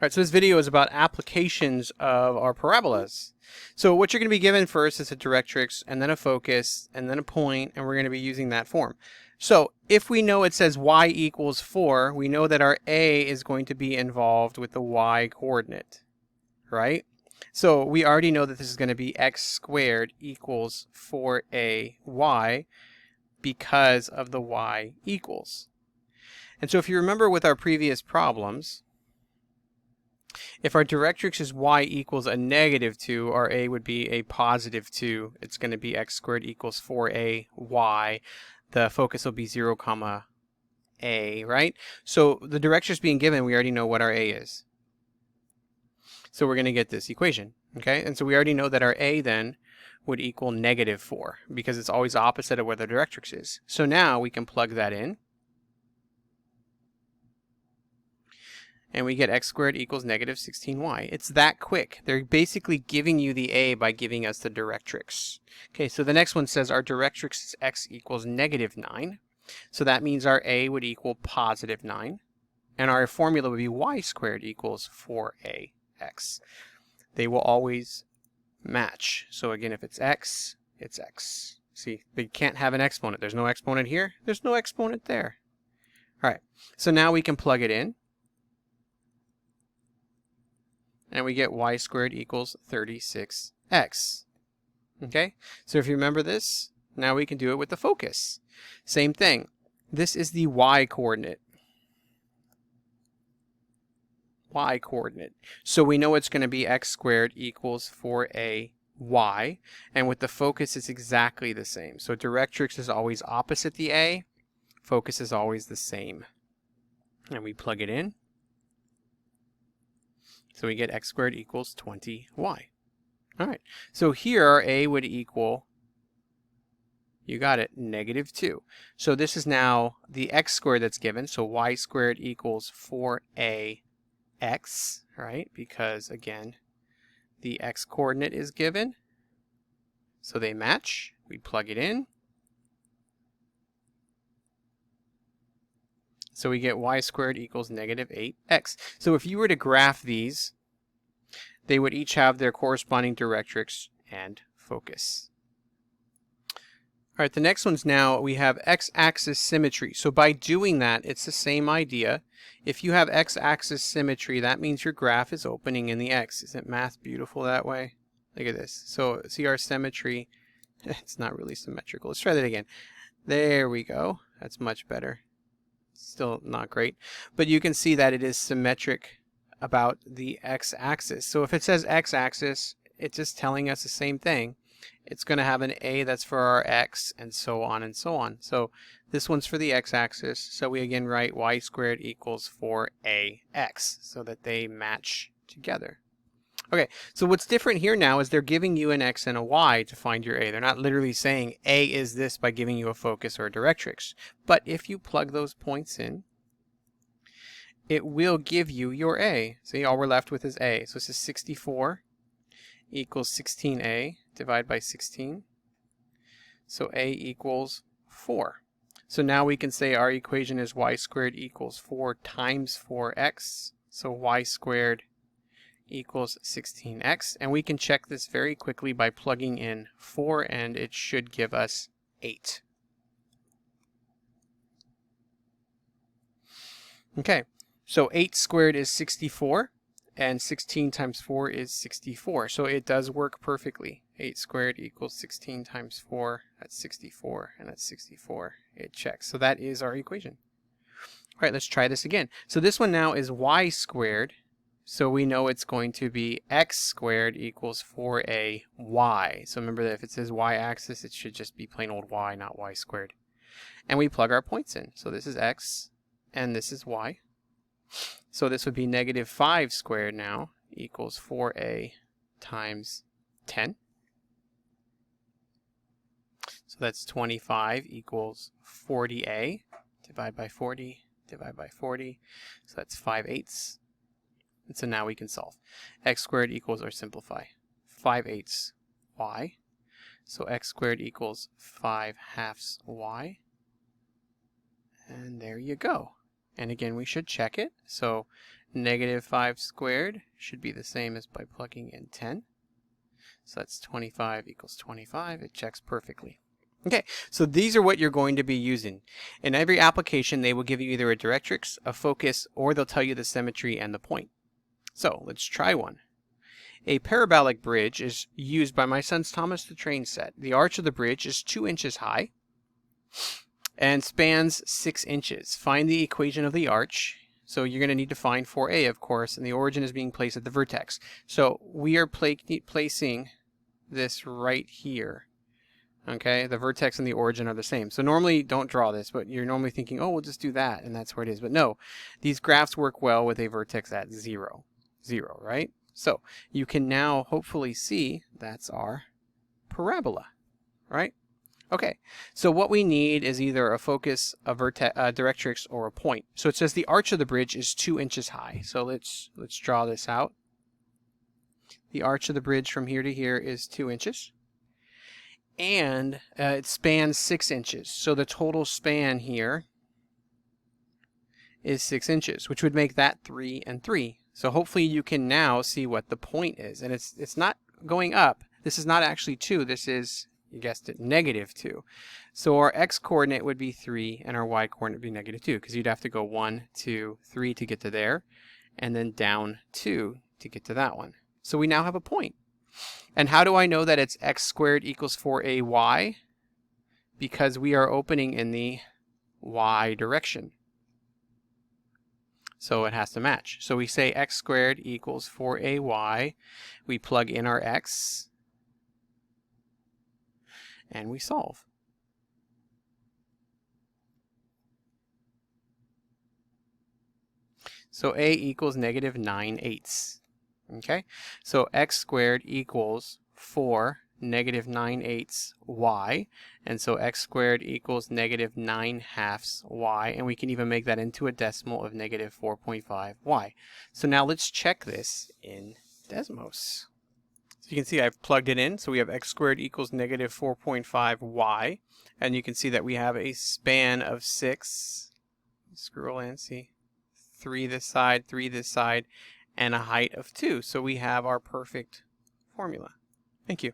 All right, so this video is about applications of our parabolas. So what you're going to be given first is a directrix, and then a focus, and then a point, and we're going to be using that form. So if we know it says y equals 4, we know that our a is going to be involved with the y coordinate, right? So we already know that this is going to be x squared equals 4ay because of the y equals. And so if you remember with our previous problems, if our directrix is y equals a -2, our a would be a +2. It's going to be x squared equals 4ay. The focus will be 0, a, right? So the directrix being given, we already know what our a is. So we're going to get this equation, okay? And so we already know that our a then would equal -4 because it's always opposite of where the directrix is. So now we can plug that in. And we get x squared equals -16y. It's that quick. They're basically giving you the a by giving us the directrix. Okay, so the next one says our directrix is x equals -9. So that means our a would equal +9. And our formula would be y squared equals 4ax. They will always match. So again, if it's x, it's x. See, they can't have an exponent. There's no exponent here. There's no exponent there. All right, so now we can plug it in. And we get y squared equals 36x. Okay, so if you remember this, now we can do it with the focus. Same thing. This is the y coordinate. Y coordinate. So we know it's going to be x squared equals 4ay. And with the focus, it's exactly the same. So directrix is always opposite the a. Focus is always the same. And we plug it in. So we get x squared equals 20y. All right, so here our a would equal, you got it, -2. So this is now the x squared that's given, so y squared equals 4ax, right? Because again, the x coordinate is given, so they match. We plug it in. So we get y squared equals -8x. So if you were to graph these, they would each have their corresponding directrix and focus. All right, the next one's now we have x-axis symmetry. So by doing that, it's the same idea. If you have x-axis symmetry, that means your graph is opening in the x. Isn't math beautiful that way? Look at this. So see our symmetry. It's not really symmetrical. Let's try that again. There we go. That's much better. Still not great, but you can see that it is symmetric about the x-axis. So if it says x-axis, it's just telling us the same thing. It's going to have an a that's for our x, and so on and so on. So this one's for the x-axis, so we again write y squared equals 4ax so that they match together. Okay, so what's different here now is they're giving you an x and a y to find your a. They're not literally saying a is this by giving you a focus or a directrix. But if you plug those points in, it will give you your a. See, all we're left with is a. So this is 64 equals 16a divided by 16. So a equals 4. So now we can say our equation is y squared equals 4 times 4x. So y squared equals 16x, and we can check this very quickly by plugging in 4, and it should give us 8. Okay, so 8 squared is 64, and 16 times 4 is 64, so it does work perfectly. 8 squared equals 16 times 4, that's 64, and that's 64. It checks, so that is our equation. All right, let's try this again. So this one now is y squared. So we know it's going to be x squared equals 4ay. So remember that if it says y-axis, it should just be plain old y, not y squared. And we plug our points in. So this is x, and this is y. So this would be -5 squared now equals 4a times 10. So that's 25 equals 40a. Divide by 40, divide by 40. So that's 5/8. And so now we can solve. X squared equals, or simplify, 5/8 y. So x squared equals 5/2 y. And there you go. And again, we should check it. So negative 5 squared should be the same as by plugging in 10. So that's 25 equals 25. It checks perfectly. Okay, so these are what you're going to be using. In every application, they will give you either a directrix, a focus, or they'll tell you the symmetry and the point. So let's try one. A parabolic bridge is used by my son's Thomas the Train set. The arch of the bridge is 2 inches high and spans 6 inches. Find the equation of the arch. So you're going to need to find 4a, of course, and the origin is being placed at the vertex. So we are placing this right here. Okay, the vertex and the origin are the same. So normally, don't draw this, but you're normally thinking, oh, we'll just do that, and that's where it is. But no, these graphs work well with a vertex at 0. 0, right? So you can now hopefully see that's our parabola, right? Okay, so what we need is either a focus, a directrix, or a point. So it says the arch of the bridge is 2 inches high. So let's draw this out. The arch of the bridge from here to here is 2 inches. And it spans 6 inches. So the total span here is 6 inches, which would make that 3 and 3. So hopefully you can now see what the point is. And it's not going up. This is not actually 2. This is, you guessed it, negative 2. So our x-coordinate would be 3 and our y-coordinate would be negative 2, because you'd have to go 1, 2, 3 to get to there, and then down 2 to get to that one. So we now have a point. And how do I know that it's x squared equals 4ay? Because we are opening in the y direction. So it has to match. So we say x squared equals 4ay. We plug in our x. And we solve. So a equals negative 9/8. Okay, so x squared equals 4 negative 9/8 y, and so x squared equals negative 9/2 y, and we can even make that into a decimal of negative 4.5 y. So now let's check this in Desmos. So you can see I've plugged it in, so we have x squared equals negative 4.5 y, and you can see that we have a span of 6, scroll in, see, 3 this side, 3 this side, and a height of 2. So we have our perfect formula. Thank you.